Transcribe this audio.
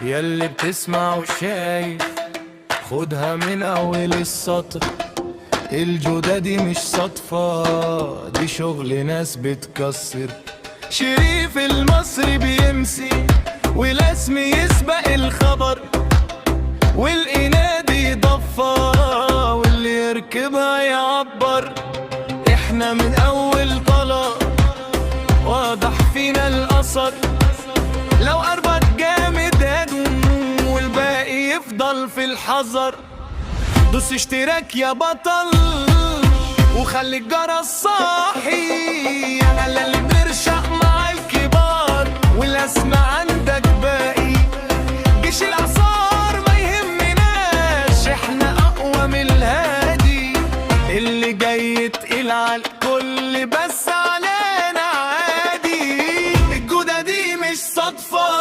ياللي بتسمع وشايف خدها من اول السطر. الجودة دي مش صدفة، دي شغل ناس بتكسر. شريف المصري بيمسي والاسم يسبق الخبر، والإنادي ضفة واللي يركبها يعبر. احنا من اول طلق واضح فينا الاثر، لو اربط جامد هدوم والباقي يفضل في الحذر. دوس اشتراك يا بطل وخلي الجرس صاحي، انا اللي بنرشق مع الكبار والاسم عندك باقي. جيش الاعصار ما يهمناش، احنا اقوى من الهادي. اللي جاي تقيل على الكل بس علينا عادي. الجودة دي مش صدفة،